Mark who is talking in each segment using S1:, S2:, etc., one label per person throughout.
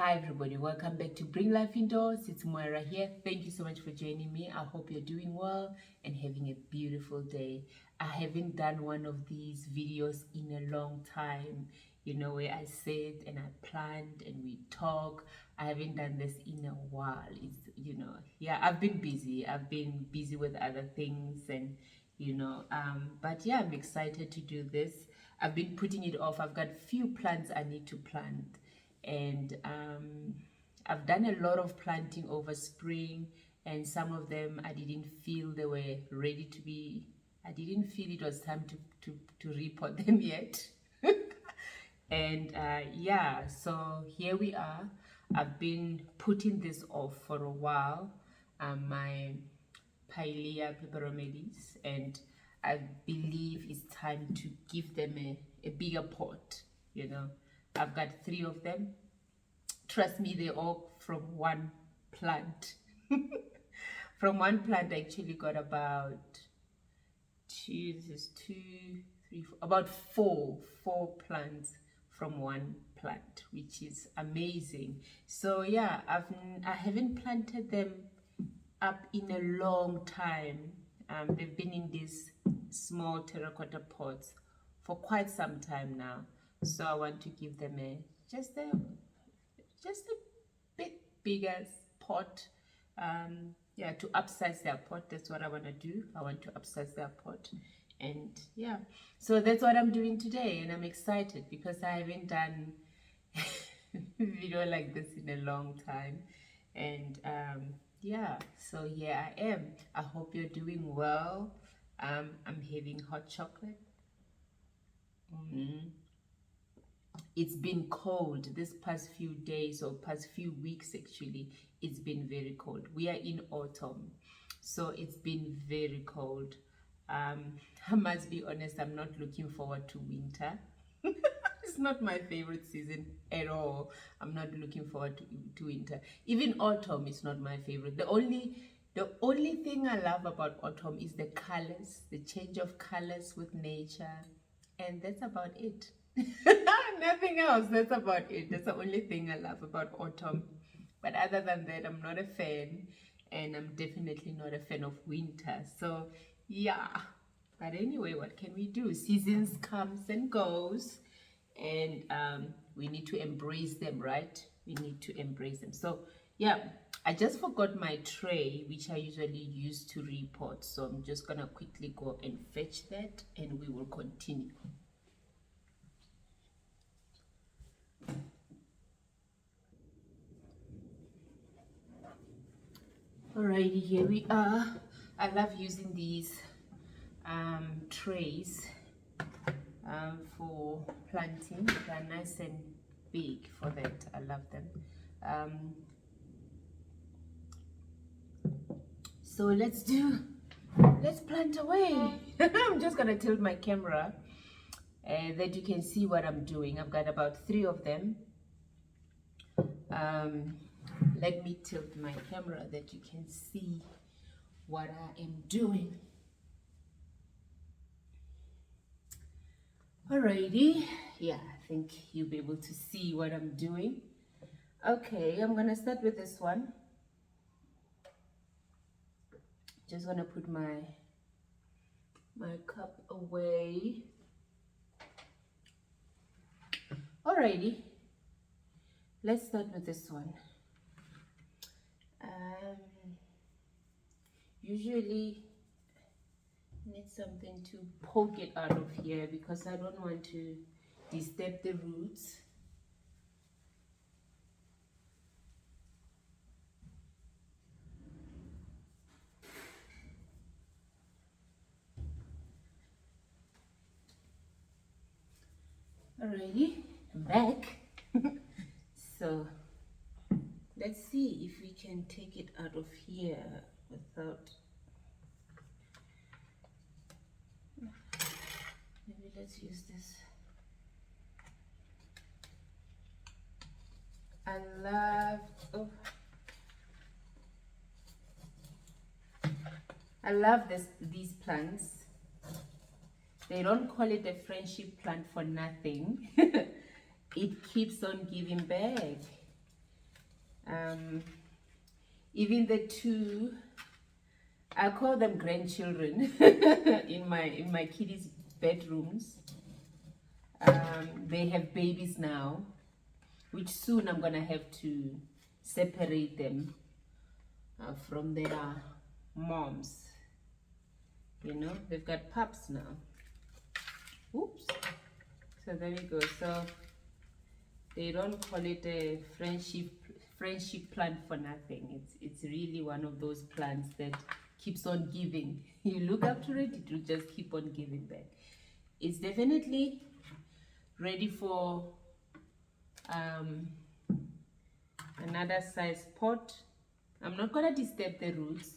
S1: Hi everybody, welcome back to Bring Life Indoors. It's Moira here. Thank you so much for joining me. I hope you're doing well and having a beautiful day. I haven't done one of these videos in a long time, where I sit and I plant and we talk. I haven't done this in a while. I've been busy. I've been busy with other things but yeah, I'm excited to do this. I've been putting it off. I've got few plants I need to plant, and I've done a lot of planting over spring, and some of them I didn't feel they were ready to be. I didn't feel it was time to repot them yet. And so here we are. I've been putting this off for a while, my Pilea Peperomioides, and I believe it's time to give them a bigger pot. I've got 3 of them. Trust me, they're all from one plant. From one plant, I actually got about about four plants from one plant, which is amazing. So yeah, I haven't planted them up in a long time. They've been in these small terracotta pots for quite some time now. So I want to give them just a bit bigger pot, to upsize their pot. That's what I want to do. I want to upsize their pot, and yeah, so that's what I'm doing today, and I'm excited because I haven't done a video like this in a long time. And so here I am. I hope you're doing well. I'm having hot chocolate. It's been cold this past few days, or past few weeks actually. It's been very cold. We are in autumn, so it's been very cold. I must be honest, I'm not looking forward to winter. It's not my favorite season at all. I'm not looking forward to winter. Even autumn is not my favorite. The only thing I love about autumn is the colors, the change of colors with nature, and that's about it. Nothing else. That's about it. That's the only thing I love about autumn. But other than that, I'm not a fan, and I'm definitely not a fan of winter. So yeah. But anyway, what can we do? Seasons comes and goes, and we need to embrace them, right? We need to embrace them. So yeah, I just forgot my tray, which I usually use to repot. So I'm just gonna quickly go and fetch that, and we will continue. Alrighty, here we are. I love using these trays for planting. They're nice and big for that. I love them. So let's plant away. I'm just gonna tilt my camera that you can see what I'm doing. I've got about 3 of them. Let me tilt my camera that you can see what I am doing. Alrighty, yeah, I think you'll be able to see what I'm doing. Okay, I'm gonna start with this one. Just gonna put my cup away. Alrighty, let's start with this one. Usually need something to poke it out of here because I don't want to disturb the roots. Alrighty, I'm back. So let's see if we can take it out of here without. Maybe let's use this. I love these plants. They don't call it a friendship plant for nothing. It keeps on giving back. Even the two, I call them grandchildren, in my kiddies' bedrooms. They have babies now, which soon I'm gonna have to separate them from their moms. You know, they've got pups now. Oops. So there we go. So they don't call it a friendship plant for nothing. It's really one of those plants that keeps on giving. You look up to it, it will just keep on giving back. It's definitely ready for another size pot. I'm not gonna disturb the roots.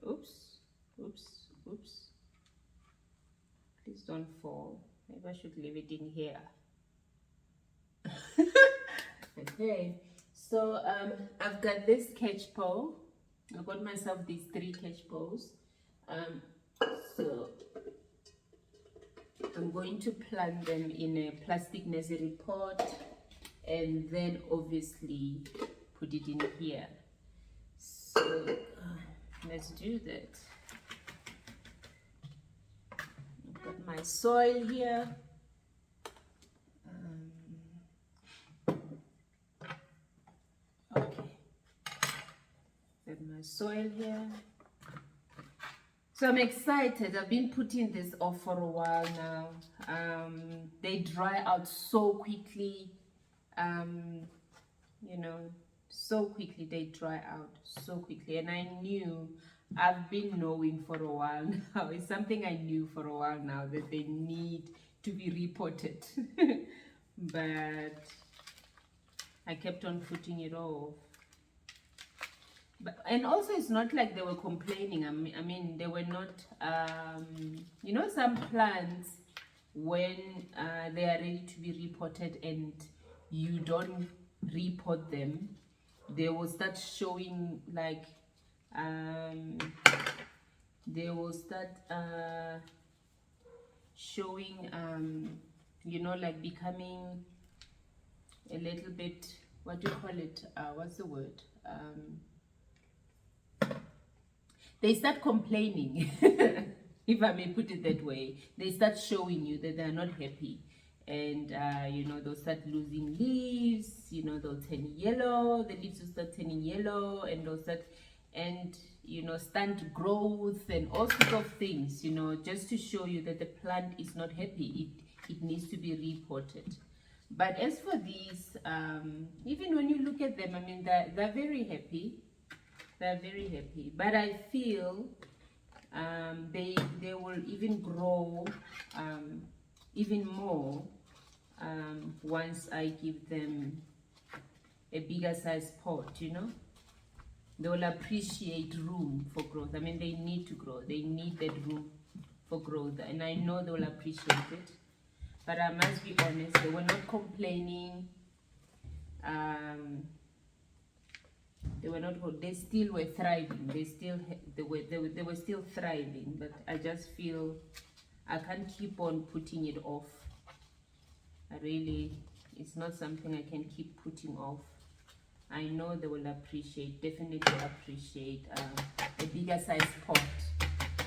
S1: Oops, oops, oops. Please don't fall. Maybe I should leave it in here. Okay, so I've got this catch pole. I got myself these 3 catch poles. So I'm going to plant them in a plastic nursery pot and then obviously put it in here. So let's do that. I've got my soil here. Okay, got my soil here. So I'm excited. I've been putting this off for a while now. They dry out so quickly. You know, so quickly they dry out so quickly. And I've been knowing for a while now. It's something I knew for a while now, that they need to be repotted. But I kept on putting it off. And also, it's not like they were complaining. I mean they were not, you know, some plants, when they are ready to be repotted and you don't repot them, they will start showing like, they will start showing, you know, like becoming a little bit, what do you call it, what's the word, they start complaining. If I may put it that way. They start showing you that they're not happy, and you know, they'll start losing leaves, you know, they'll turn yellow, the leaves will start turning yellow, and they'll start, and you know, stunt growth and all sorts of things, you know, just to show you that the plant is not happy. It needs to be repotted. But as for these, even when you look at them, I mean, they're very happy. They're very happy, but I feel they will even grow even more once I give them a bigger size pot, you know. They will appreciate room for growth. I mean, they need to grow. They need that room for growth, and I know they will appreciate it. But I must be honest, they were not complaining. They were not. They still were thriving. They were still thriving. But I just feel I can't keep on putting it off. It's not something I can keep putting off. I know they will definitely appreciate a bigger size pot,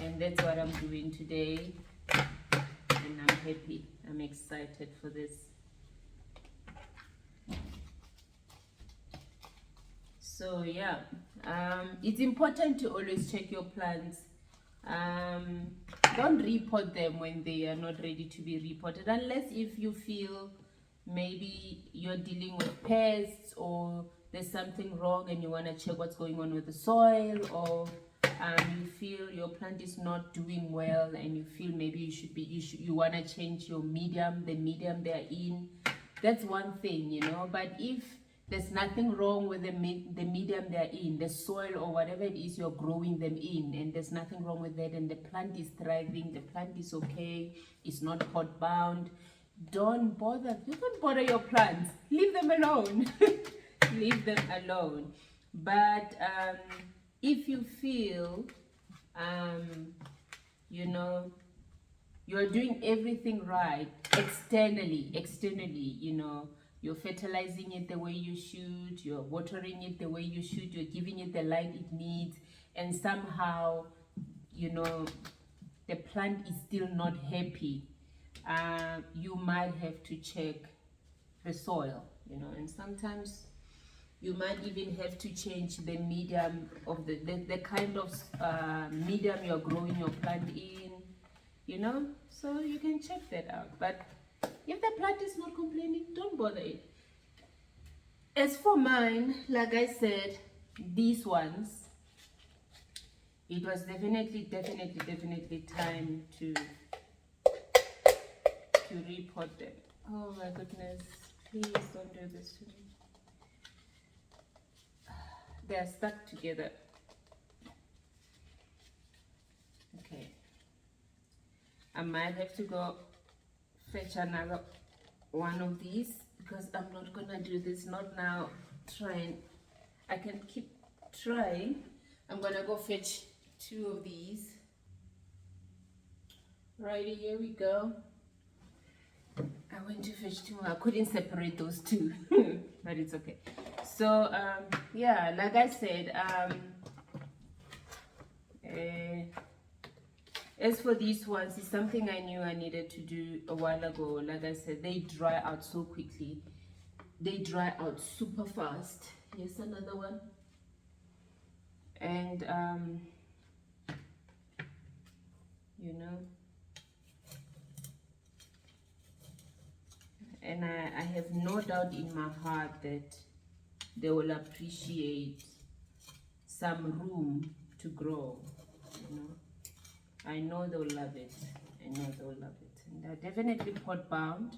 S1: and that's what I'm doing today. And I'm happy. I'm excited for this. So yeah, it's important to always check your plants. Don't repot them when they are not ready to be repotted, unless if you feel maybe you're dealing with pests, or there's something wrong and you want to check what's going on with the soil, or you feel your plant is not doing well and you feel maybe you want to change your the medium they're in. That's one thing, you know. But if there's nothing wrong with the medium they're in, the soil or whatever it is you're growing them in, and there's nothing wrong with that, and the plant is thriving, the plant is okay, it's not pot bound, don't bother. You don't bother your plants. Leave them alone. Leave them alone. But if you feel, you know, you're doing everything right externally, you know, You're fertilizing it the way you should, you're watering it the way you should, you're giving it the light it needs, and somehow, you know, the plant is still not happy, you might have to check the soil, you know, and sometimes you might even have to change the medium of the kind of medium you're growing your plant in, you know, so you can check that out. But if the plant is not complaining, don't bother it. As for mine, like I said, these ones, it was definitely time to repot them. Oh my goodness, please don't do this to me. They are stuck together. Okay, I might have to go fetch another one of these because I'm not gonna do this, not now. I can keep trying. I'm gonna go fetch 2 of these. Righty, here we go. I went to fetch 2. I couldn't separate those 2, but it's okay. So yeah, like I said, as for these ones, it's something I knew I needed to do a while ago. Like I said, they dry out so quickly. They dry out super fast. Here's another one. And you know, and I have no doubt in my heart that they will appreciate some room to grow, you know. I know they'll love it. I know they'll love it. And they're definitely pot bound.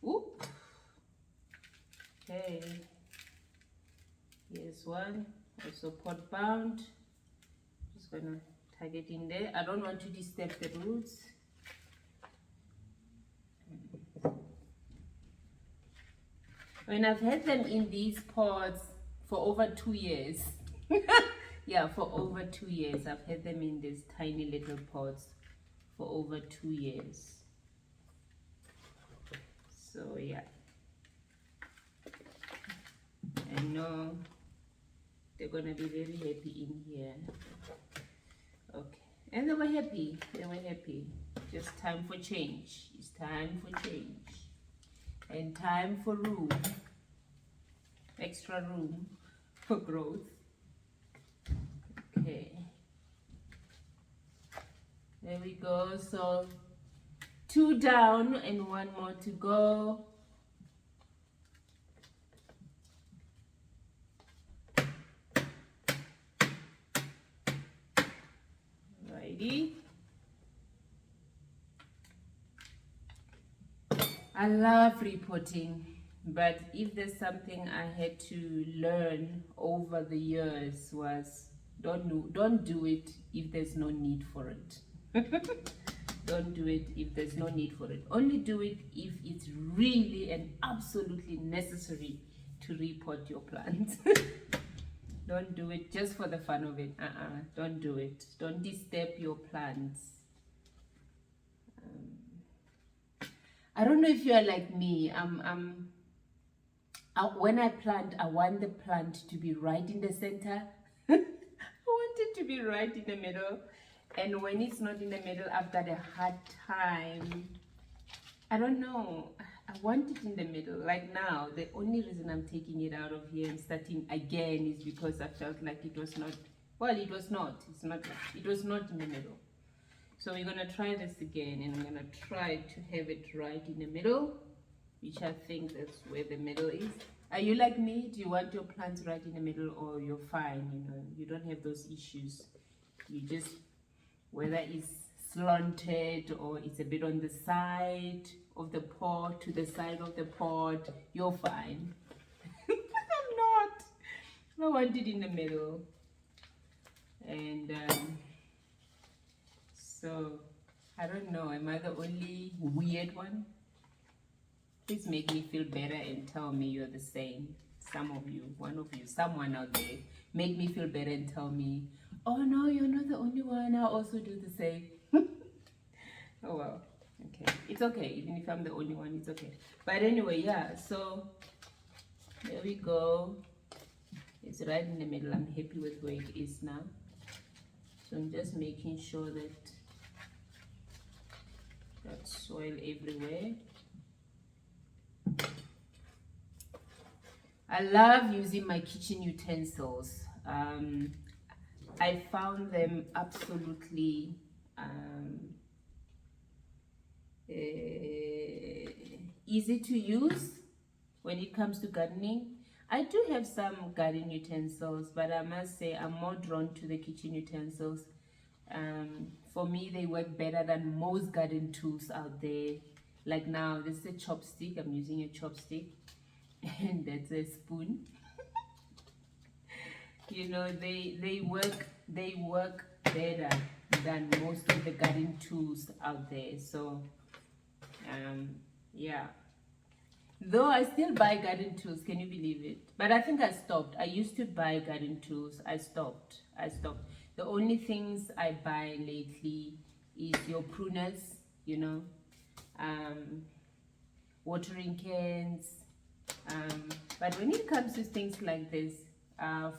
S1: Oop. Okay. Here's one, also pot bound. Just gonna tag it in there. I don't want to disturb the roots. When I've had them in these pots for over 2 years. Yeah, for over 2 years. I've had them in these tiny little pots for over 2 years. So yeah, I know they're gonna be very happy in here. Okay, and they were happy. They were happy. Just time for change. It's time for change. And time for room, extra room for growth. Okay, there we go. So 2 down and 1 more to go. Righty. I love repotting, but if there's something I had to learn over the years was don't do it if there's no need for it. Don't do it if there's no need for it. Only do it if it's really and absolutely necessary to repot your plants. Don't do it just for the fun of it. Don't do it. Don't disturb your plants. I don't know if you are like me. When I plant, I want the plant to be right in the center. I want it to be right in the middle. And when it's not in the middle, I've got a hard time. I don't know. I want it in the middle. Like now, the only reason I'm taking it out of here and starting again is because I felt like it was not, well, it was not. It was not in the middle. So we're going to try this again, and I'm going to try to have it right in the middle, which I think that's where the middle is. Are you like me? Do you want your plants right in the middle, or you're fine, you know, you don't have those issues? You just, whether it's slanted or it's a bit on the side of the pot, to the side of the pot, you're fine. I'm not. I want it in the middle. And so, I don't know, am I the only weird one? Please make me feel better and tell me you're the same. Some of you, one of you, someone out there, make me feel better and tell me, oh no, you're not the only one, I also do the same. Oh well. Okay, it's okay. Even if I'm the only one, it's okay. But anyway, yeah, so there we go. It's right in the middle. I'm happy with where it is now. So I'm just making sure that that's soil everywhere. I love using my kitchen utensils. I found them absolutely easy to use when it comes to gardening. I do have some garden utensils, but I must say I'm more drawn to the kitchen utensils. For me, they work better than most garden tools out there. Like now, this is a chopstick. I'm using a chopstick, and that's a spoon. You know, they work better than most of the garden tools out there. So yeah, though I still buy garden tools, can you believe it? But I think I stopped. I used to buy garden tools. I stopped. The only things I buy lately is your pruners, you know, watering cans. But when it comes to things like this,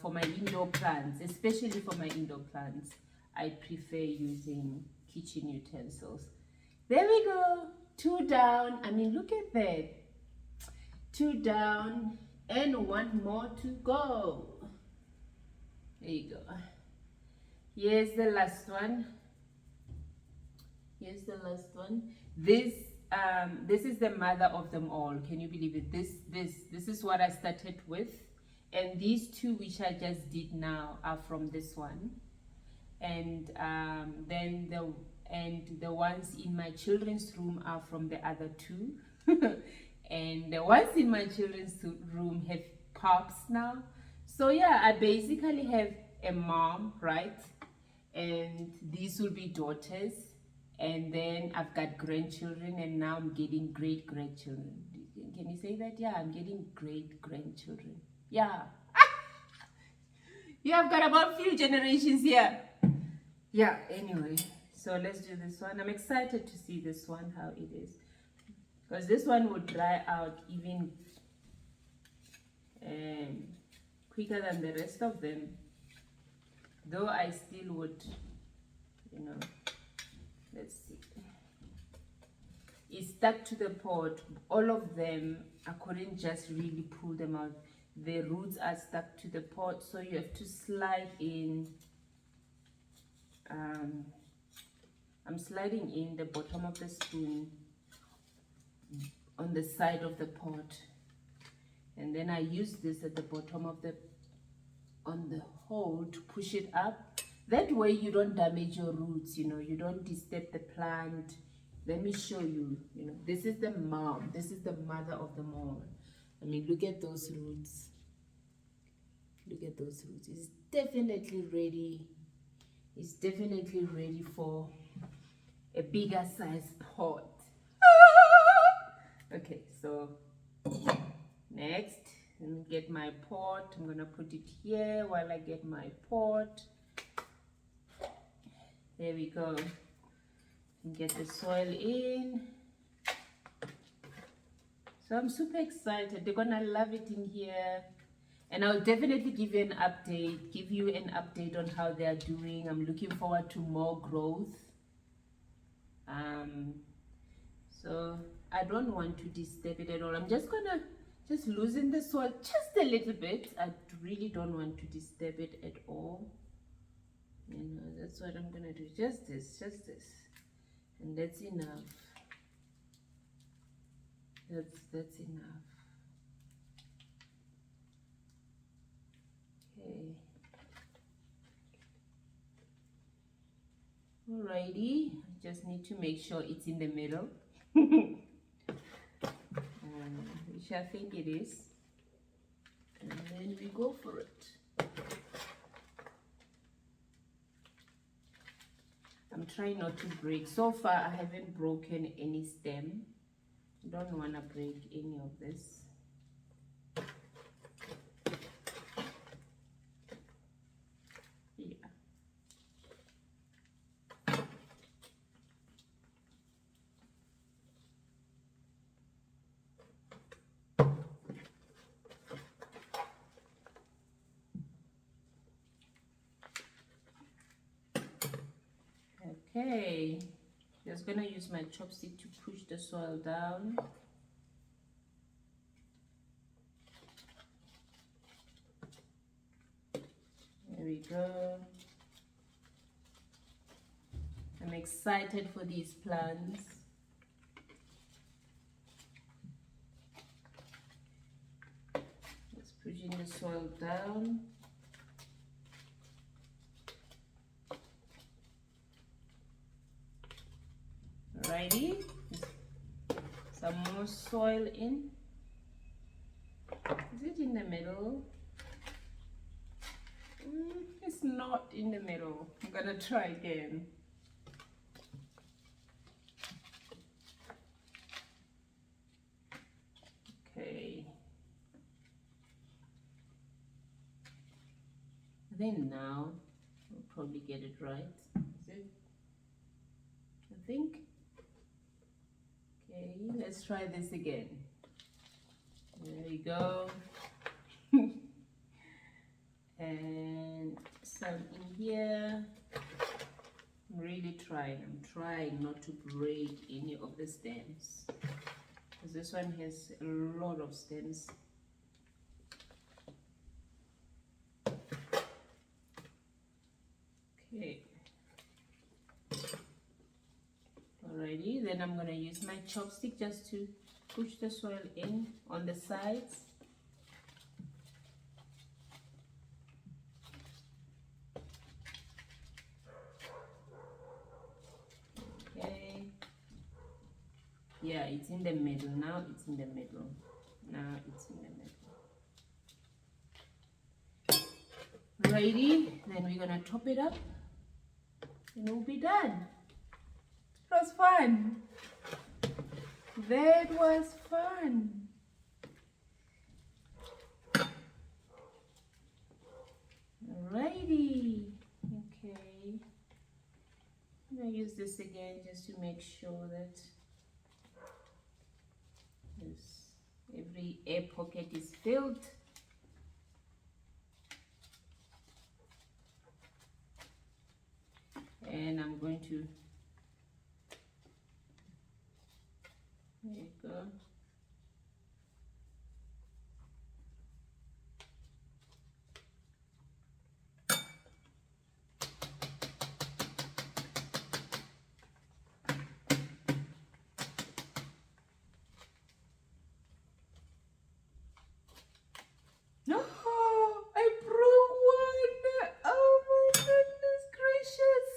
S1: for my indoor plants, especially for my indoor plants, I prefer using kitchen utensils. There we go, 2 down. I mean, look at that. 2 down and 1 more to go. There you go. Here's the last one. This is the mother of them all. Can you believe it? This is what I started with, and these 2 which I just did now are from this one, and then the ones in my children's room are from the other 2. And the ones in my children's room have pups now. So yeah, I basically have a mom, right? And these will be daughters. And then I've got grandchildren, and now I'm getting great-grandchildren. Can you say that? Yeah, I'm getting great-grandchildren. Yeah. Yeah, I've got about a few generations here. Yeah, anyway. So let's do this one. I'm excited to see this one, how it is. Because this one would dry out even quicker than the rest of them. Though I still would, you know, let's see. It's stuck to the pot. All of them, I couldn't just really pull them out. The roots are stuck to the pot, so you have to slide in. I'm sliding in the bottom of the spoon on the side of the pot, and then I use this at the bottom of on the hole to push it up. That way you don't damage your roots, you know, you don't disturb the plant. Let me show you, you know, this is the mom, this is the mother of them all. I mean, look at those roots. Look at those roots. It's definitely ready. It's definitely ready for a bigger size pot. Okay, so next, let me get my pot. I'm gonna put it here while I get my pot. There we go. And get the soil in. So I'm super excited. They're gonna love it in here. And I'll definitely give you an update on how they're doing. I'm looking forward to more growth. So I don't want to disturb it at all. I'm just gonna loosen the soil just a little bit. I really don't want to disturb it at all. You know, that's what I'm gonna do. Just this. And that's enough. That's enough. Okay. Alrighty, just need to make sure it's in the middle, which I think it is, and then we go for it. I'm trying not to break. So far I haven't broken any stem. Don't want to break any of this. Okay, just gonna use my chopstick to push the soil down. There we go. I'm excited for these plants. Just pushing the soil down. Alrighty, some more soil in. Is it in the middle? It's not in the middle. I'm gonna try again. Okay. I think now we'll probably get it right. Is it? I think. Okay, let's try this again. There we go. And some in here. I'm really trying. I'm trying not to break any of the stems, because this one has a lot of stems. Okay. Alrighty, then I'm gonna use my chopstick just to push the soil in on the sides. Okay. Yeah, it's in the middle. Now it's in the middle. Now it's in the middle. Righty, then we're gonna top it up and we'll be done. It was fun. That was fun. Alrighty. Okay. I'm gonna use this again just to make sure that every air pocket is filled. And I'm going to, there you go. No, I broke one. Oh my goodness gracious.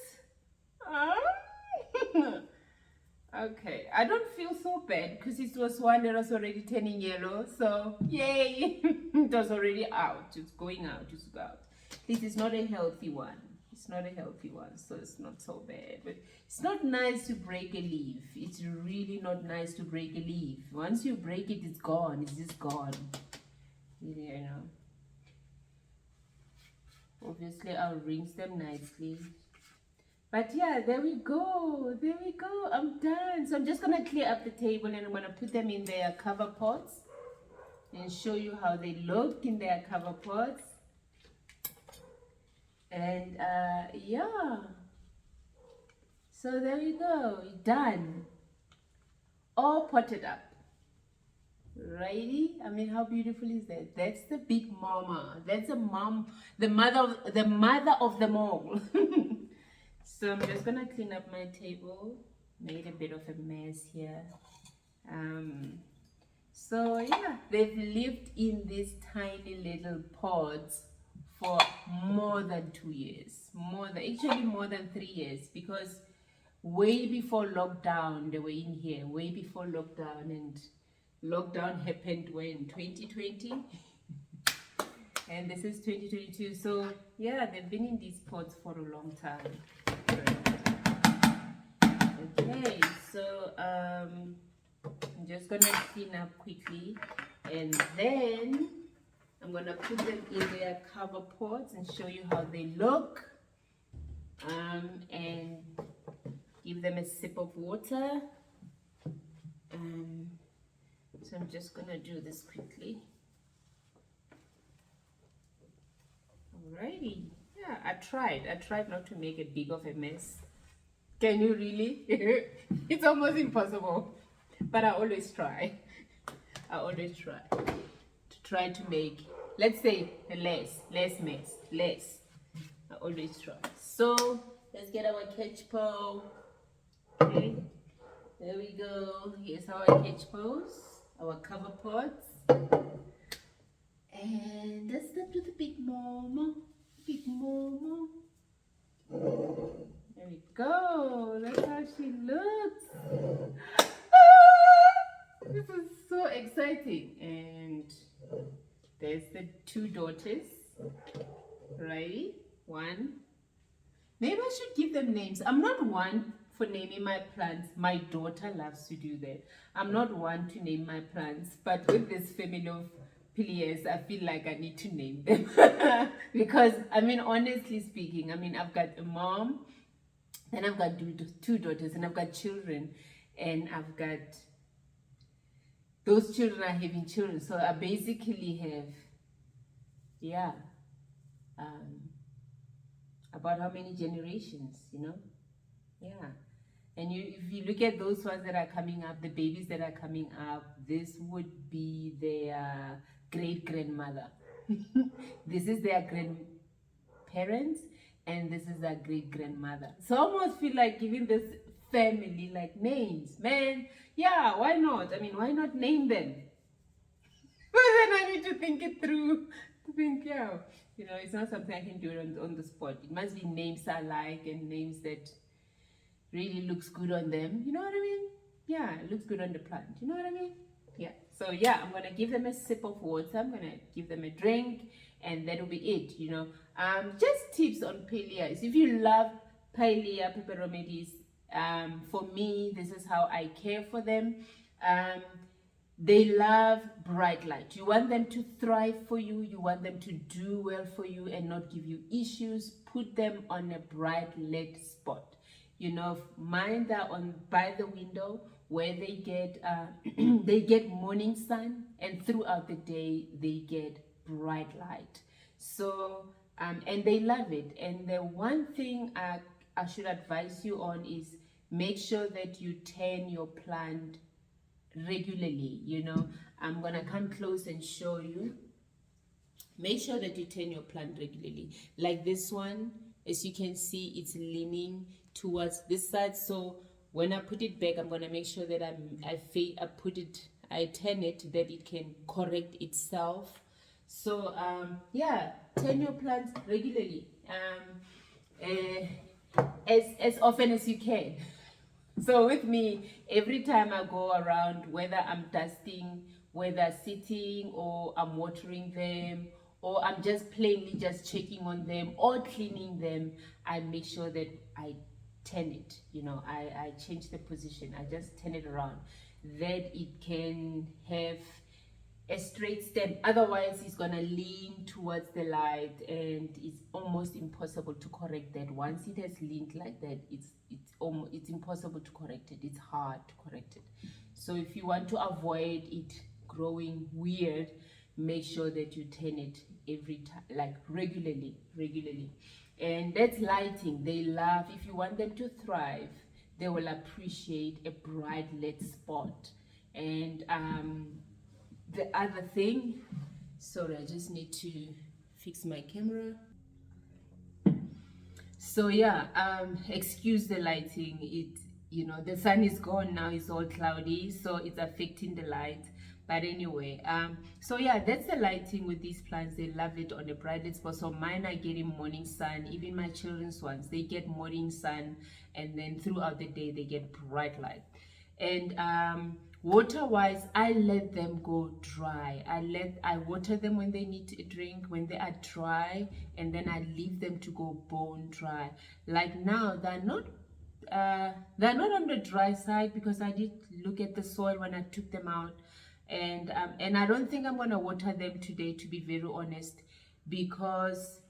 S1: Okay, I don't feel so bad because it was one that was already turning yellow. So yay, it was already out. It's going out. It's out. This is not a healthy one. It's not a healthy one, so it's not so bad. But it's not nice to break a leaf. It's really not nice to break a leaf. Once you break it, it's gone. It's just gone. You know. Obviously, I'll rinse them nicely. But yeah, there we go. There we go. I'm done. So I'm just going to clear up the table and I'm going to put them in their cover pots and show you how they look in their cover pots. And yeah. So there we go. Done. All potted up. Righty, I mean, how beautiful is that? That's the big mama. That's a mom, the mother of them all. So I'm just gonna clean up my table. Made a bit of a mess here. So yeah, they've lived in these tiny little pots for more than 2 years. Actually more than 3 years, because way before lockdown they were in here. Way before lockdown, and lockdown happened when 2020 and this is 2022. So yeah, they've been in these pots for a long time. Okay, so I'm just gonna clean up quickly and then I'm gonna put them in their cover pots and show you how they look, and give them a sip of water. So I'm just gonna do this quickly. Alrighty. Yeah, I tried not to make a big of a mess. Can you really? It's almost impossible, but I always try. I always try to make, let's say, less mess, less. I always try. So let's get our catch pole. Okay, there we go. Here's our catch poles, our cover pots, and let's start with the big mama. Big mama. There we go. That's how she looks. This is so exciting. And there's the two daughters. Ready? One. Maybe I should give them names. I'm not one for naming my plants. My daughter loves to do that. I'm not one to name my plants. But with this family of Pileas, I feel like I need to name them. Because, I mean, honestly speaking, I mean, I've got a mom, then I've got two daughters, and I've got children, and I've got, those children are having children. So I basically have, yeah, about how many generations, you know? Yeah. And if you look at those ones that are coming up, the babies that are coming up, this would be their great-grandmother. This is their grandparents, and this is their great-grandmother. So I almost feel like giving this family like names. Man, yeah, why not? I mean, why not name them? But then I need to think it through. To think, yeah, you know, it's not something I can do on the spot. It must be names I like and names that really looks good on them. You know what I mean? Yeah, it looks good on the plant. You know what I mean? Yeah. So yeah, I'm gonna give them a sip of water. I'm gonna give them a drink, and that'll be it. You know. Just tips on Pileas. If you love Pilea Peperomioides, for me, this is how I care for them. They love bright light. You want them to thrive for you. You want them to do well for you and not give you issues. Put them on a bright lit spot. You know, mine are on by the window where they get they get morning sun, and throughout the day they get bright light. So and they love it. And the one thing I should advise you on is make sure that you tend your plant regularly. You know, I'm gonna come close and show you. Make sure that you turn your plant regularly. Like this one, as you can see, it's leaning towards this side. So when I put it back, I'm gonna make sure that I turn it that it can correct itself. So yeah, turn your plants regularly, as often as you can. So with me, every time I go around, whether I'm dusting, whether sitting, or I'm watering them, or I'm just plainly just checking on them or cleaning them, I make sure that I turn it. You know, I change the position. I just turn it around, that it can have a straight stem. Otherwise it's gonna lean towards the light, and it's almost impossible to correct that. Once it has leaned like that, it's impossible to correct it. It's hard to correct it. So if you want to avoid it growing weird, make sure that you turn it every time, like regularly. And that's lighting. They love, if you want them to thrive, they will appreciate a bright lit spot. And the other thing, sorry, I just need to fix my camera. So yeah, excuse the lighting. You know, the sun is gone now, it's all cloudy, so it's affecting the light. But anyway, so yeah, that's the lighting with these plants. They love it on a bright spot. So mine are getting morning sun. Even my children's ones, they get morning sun, and then throughout the day they get bright light. And water wise, I let them go dry. I water them when they need a drink, when they are dry, and then I leave them to go bone dry. Like now, they're not on the dry side, because I did look at the soil when I took them out. And I don't think I'm gonna water them today, to be very honest, because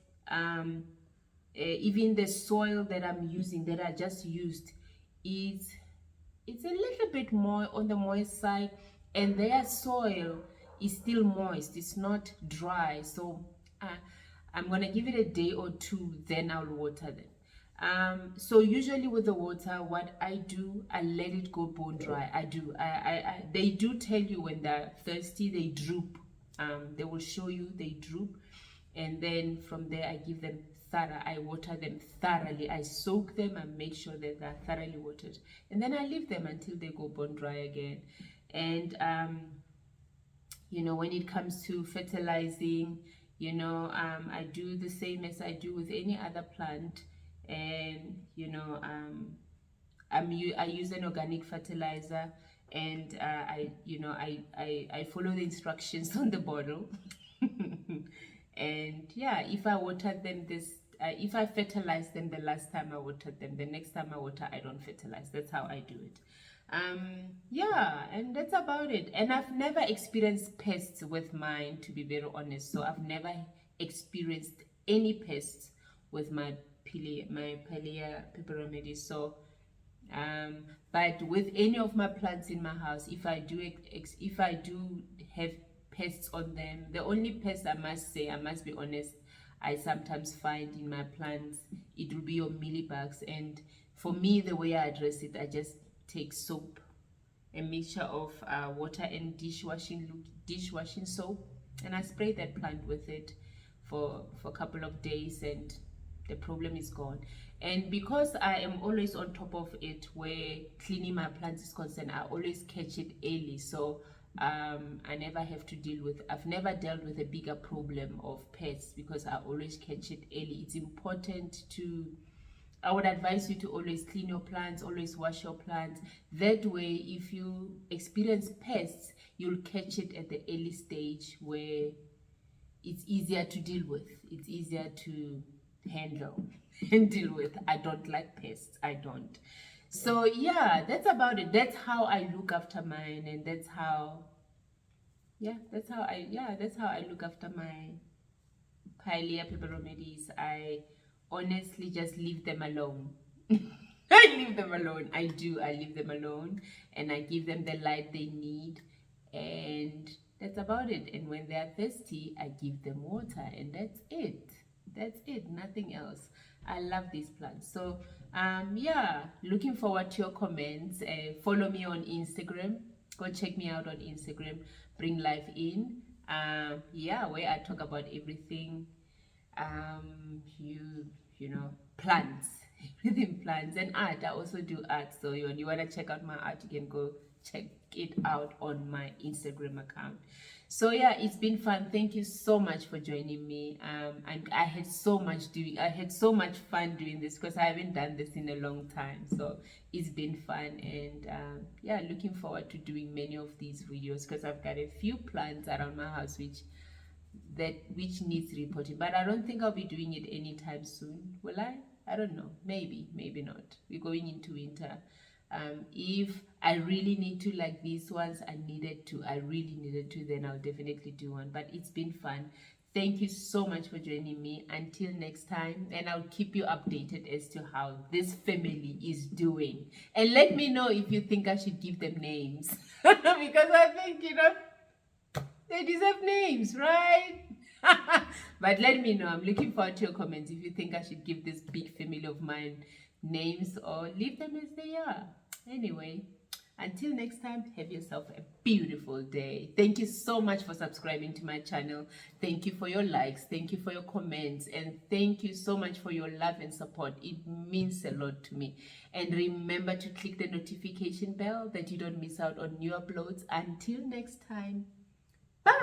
S1: even the soil that I'm using, that I just used, it's a little bit more on the moist side, and their soil is still moist. It's not dry. So I'm gonna give it a day or two, then I'll water them. So usually with the water, what I do, I let it go bone dry. They do tell you when they're thirsty, they droop. They will show you they droop, and then from there I give them thorough. I water them thoroughly. I soak them and make sure that they're thoroughly watered, and then I leave them until they go bone dry again. And you know, when it comes to fertilizing, you know, I do the same as I do with any other plant. And you know, I use an organic fertilizer, and I follow the instructions on the bottle. And yeah, if I water them if I fertilize them the last time I watered them, the next time I water, I don't fertilize. That's how I do it. Yeah, and that's about it. And I've never experienced pests with mine, to be very honest. So I've never experienced any pests with my Pilea Peperomioides. So but with any of my plants in my house, if I do have pests on them, the only pest I must be honest, I sometimes find in my plants, it will be your mealybugs. And for me, the way I address it, I just take soap, a mixture of water and dishwashing soap, and I spray that plant with it for a couple of days, and the problem is gone. And because I am always on top of it, where cleaning my plants is concerned, I always catch it early. So I never have to I've never dealt with a bigger problem of pests, because I always catch it early. It's important I would advise you to always clean your plants, always wash your plants. That way, if you experience pests, you'll catch it at the early stage, where it's easier to deal with. It's easier to handle and deal with. I don't like pests. I don't. So yeah, that's about it. That's how I look after mine, and that's how I look after my Pilea Peperomioides. I honestly just leave them alone. I leave them alone. I leave them alone, and I give them the light they need, and that's about it. And when they're thirsty, I give them water, and that's it. That's it, nothing else. I love these plants. So yeah, looking forward to your comments. Follow me on Instagram. Go check me out on Instagram, Bring Life In. Yeah, where I talk about everything. You know, plants, everything plants, and art. I also do art. So you want to check out my art, you can go check it out on my Instagram account. So yeah, it's been fun. Thank you so much for joining me. And I had so much fun doing this, because I haven't done this in a long time. So it's been fun, and yeah, looking forward to doing many of these videos, because I've got a few plants around my house which needs repotting, but I don't think I'll be doing it anytime soon. Will I don't know. Maybe not. We're going into winter. If I really need to, like these ones, I really needed to, then I'll definitely do one. But it's been fun. Thank you so much for joining me. Until next time, and I'll keep you updated as to how this family is doing. And let me know if you think I should give them names. Because I think, they deserve names, right? But let me know. I'm looking forward to your comments if you think I should give this big family of mine names, or leave them as they are. Anyway, until next time, have yourself a beautiful day. Thank you so much for subscribing to my channel. Thank you for your likes. Thank you for your comments. And thank you so much for your love and support. It means a lot to me. And remember to click the notification bell that you don't miss out on new uploads. Until next time, bye.